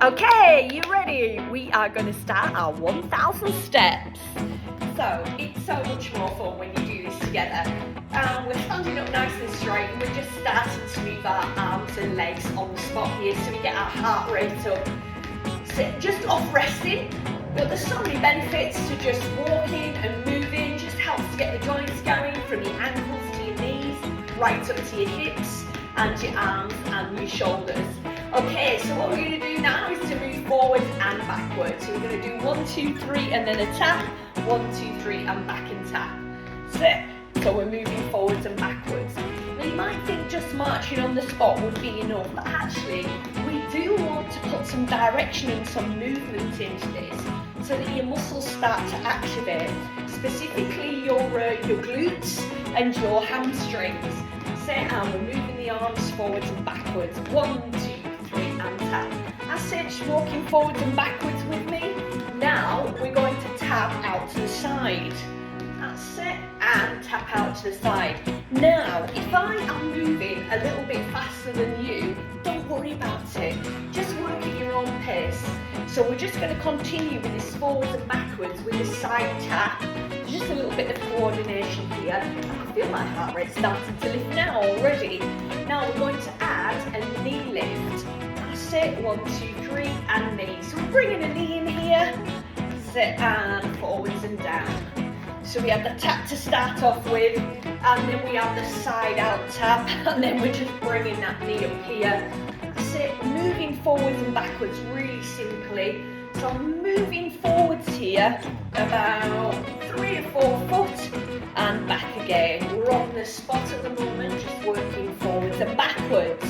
Okay, you ready? We are going to start our 1,000 steps. So, it's so much more fun when you do this together. We're standing up nice and straight and we're just starting to move our arms and legs on the spot here so we get our heart rate up. So just off resting, but there's so many benefits to just walking and moving. Just helps to get the joints going from your ankles to your knees, right up to your hips and your arms and your shoulders. Okay, so what we're going to do now is to move forwards and backwards. So we're going to do 1, 2, 3 and then a tap, 1, 2, 3 and back and tap. So we're moving forwards and backwards. Now you might think just marching on the spot would be enough, but actually we do want to put some direction and some movement into this so that your muscles start to activate, specifically your glutes and your hamstrings. And we're moving the arms forwards and backwards. 1, 2, 3 and tap. That's it, just walking forwards and backwards with me. Now we're going to tap out to the side. That's it, and tap out to the side. Now, if I am moving a little bit faster than you, don't worry about it. Just work at your own pace. So we're just going to continue with this forwards and backwards with this side tap. Just a little bit of coordination here. I feel my heart rate starting to lift now already. Now we're going to add a knee lift. That's it, 1, 2, 3 and knee. So we're bringing a knee in here. Sit and forwards and down. So we have the tap to start off with, and then we have the side out tap, and then we're just bringing that knee up here. That's it, moving forwards and backwards really simply. So I'm moving forwards here about 3 or 4 foot and back again. We're on the spot at the moment, just working forwards and backwards.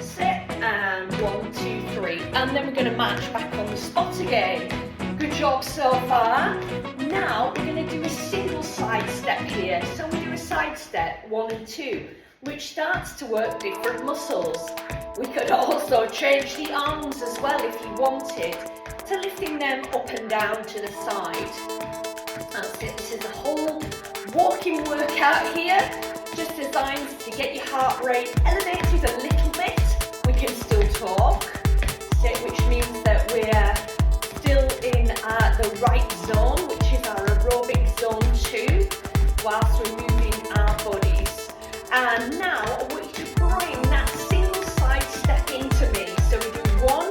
Sit and 1, 2, 3, and then we're going to march back on the spot again. Good job so far. Now we're going to do a single side step here. So we do a side step 1 and 2, which starts to work different muscles. We could also change the arms as well if you wanted, to lifting them up and down to the side. That's it. This is a whole walking workout here, just designed to get your heart rate elevated a little bit. We can still talk, which means that we're still in the right zone, which is our aerobic zone 2, whilst we're moving our bodies. And now I want you to bring that single side step into me. So we do 1,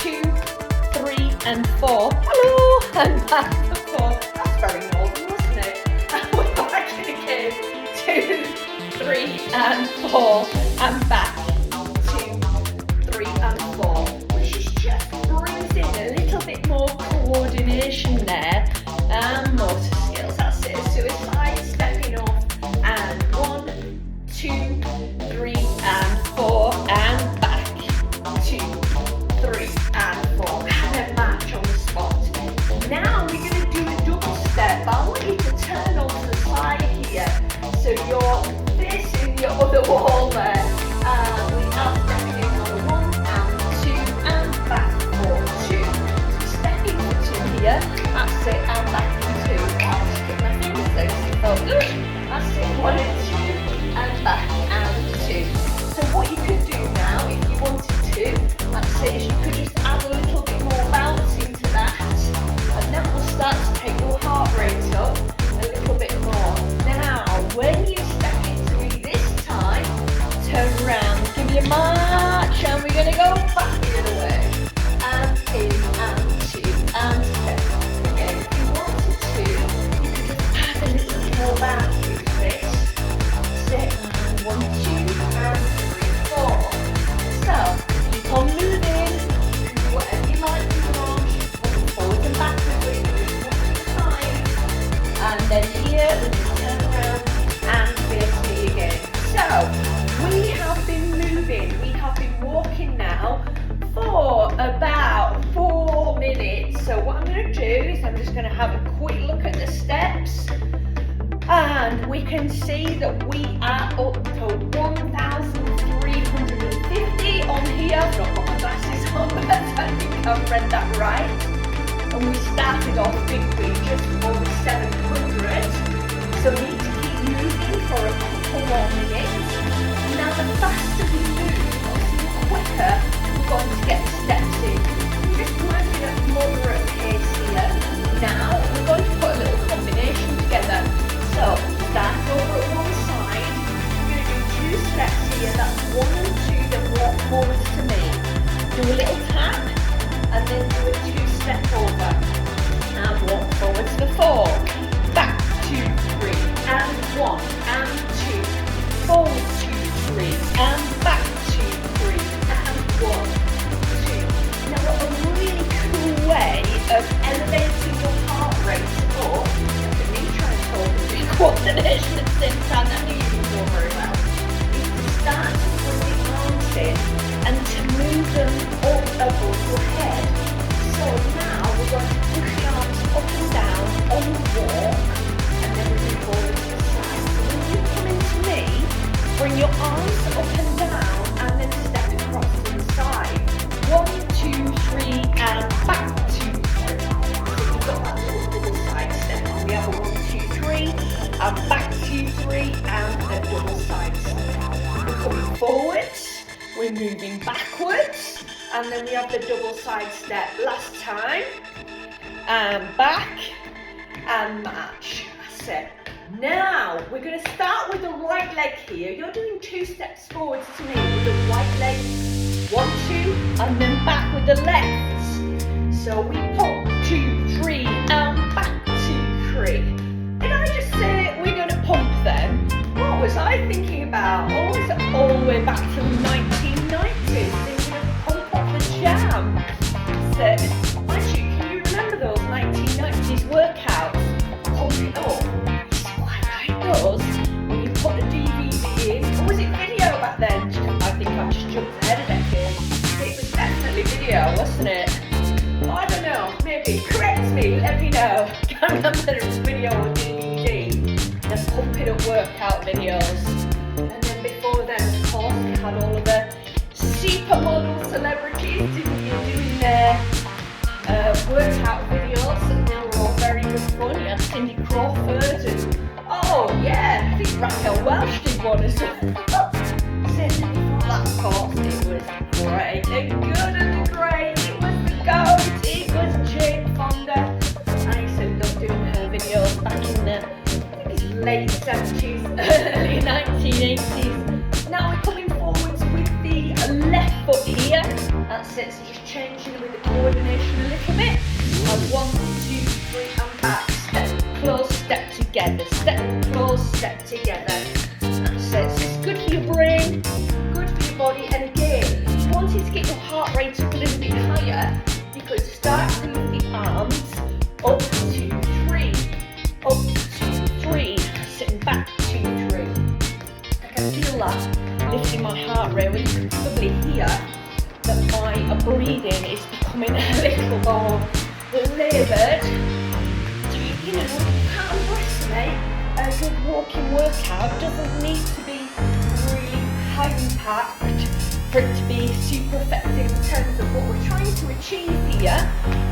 2, 3 and 4. Hello! And back to 4. That's very northern, wasn't it? And we're back in again. 2, 3 and 4. And back. 2, 3 and 4. Which just brings in a little bit more coordination there and motor skills. That's it. So it's side stepping off and 1, 2, 3 and 4 and back. 2, 3 and 4 and then march on the spot. Now we're going to do a double step, but I want you to turn onto the side here so you're facing your other wall there. We are stepping in on 1 and 2 and back for 2. So stepping for 2 here. That's it, and back for 2. I'll just get my fingers there because it felt good. That's it, 1 and 2 and back and 2. So what you could do now, if you wanted to, that's it, is you could just add a little bit more bounce into that, and that will start to take your heart rate up a little bit more. Now, when you step into me this time, turn around, give me a march, and we're going to go back the other way, and in, and 2, and step. Again, if you wanted to, you could just add a little bit more bounce into this. Sit, 1, 2, and 3, 4. So, keep on moving, whatever you like to do, forwards and backwards, we're going to do 1 at a time. And then here, we just turn around and face me again. So, we have been moving, we have been walking now for about 4 minutes. So what I'm going to do is I'm just going to have a quick look at the steps. And we can see that we are up to 1,350 on here. I've not got my glasses on, but I think I've read that right. And we started off big, just over 700. So we need to keep moving for a couple more minutes. Now the faster we move, obviously the quicker we're going to get the steps in. and then we have the double side step last time, and back, and march. That's it. Now, we're going to start with the right leg here. You're doing 2 steps forwards to me with the right leg, 1, 2, and then back with the left. So we pump 2, 3, and back 2, 3. Did I just say we're going to pump then? What was I thinking about? Oh, is it all the way back to the 1990s? Thinking of Pump Up the Jam. So, actually, can you remember those 1990s workouts? Pump it up. It's quite like those when you put the DVD in. Or was it video back then? I think I've just jumped ahead a decade. It was definitely video, wasn't it? Oh, I don't know. Maybe. Correct me. Let me know. Can't remember if it was video or DVD. The Pump It Up workout videos. And then before then, of course, we had all of the supermodel celebrities doing their workout videos, and they were all very good fun. You had Cindy Crawford and, oh yeah, I think Raquel Welch did one as well. That, of course, it was great. The good and the great. It was the GOAT. It was Jane Fonda. I used to love doing her videos back in the late 70s, early 1980s. Now we're coming forwards with the left foot here. That's it, so just changing with the coordination a little bit. And 1, 2, 3, and back. Step, close, step together. Step, close, step together. That's it. So it's good for your brain, good for your body. And again, if you wanted to get your heart rate up a little bit higher, you could start with the arms up, 2, 3, up, 2, 3, sitting back, 2, 3. I can feel that lifting my heart rate. You can probably hear that my breathing is becoming a little more laboured. So, you know, you can't underestimate a good walking workout. Doesn't need to be really high impact for it to be super effective in terms of what we're trying to achieve here.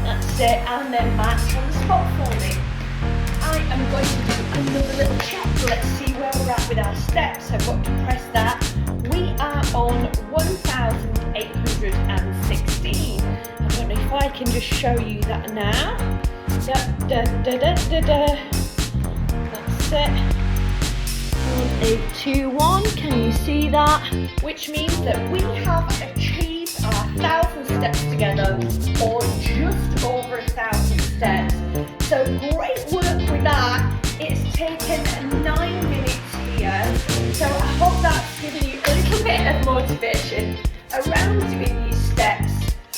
That's it, and then march on the spot for me. I am going to do another little check. Let's see where we're at with our steps. I've got to press that. We are on 1,816. I don't know if I can just show you that now. That's it. 1821. Can you see that? Which means that we have achieved our 1,000 steps together, or just over 1,000 steps. So great work with that. It's taken 9 minutes here. So I hope that's given you a little bit of motivation around doing these steps.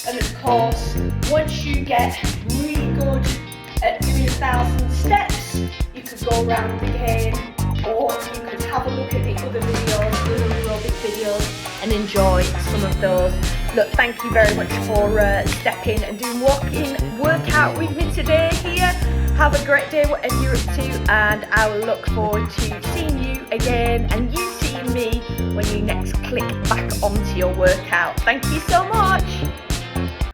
And of course, once you get really good at doing 1,000 steps, you could go around again, or you could have a look at the other videos, the other aerobic videos, and enjoy some of those. Look, thank you very much for stepping and doing workout with me today here. Have a great day, whatever you're up to, and I will look forward to seeing you again and you seeing me when you next click back onto your workout. Thank you so much.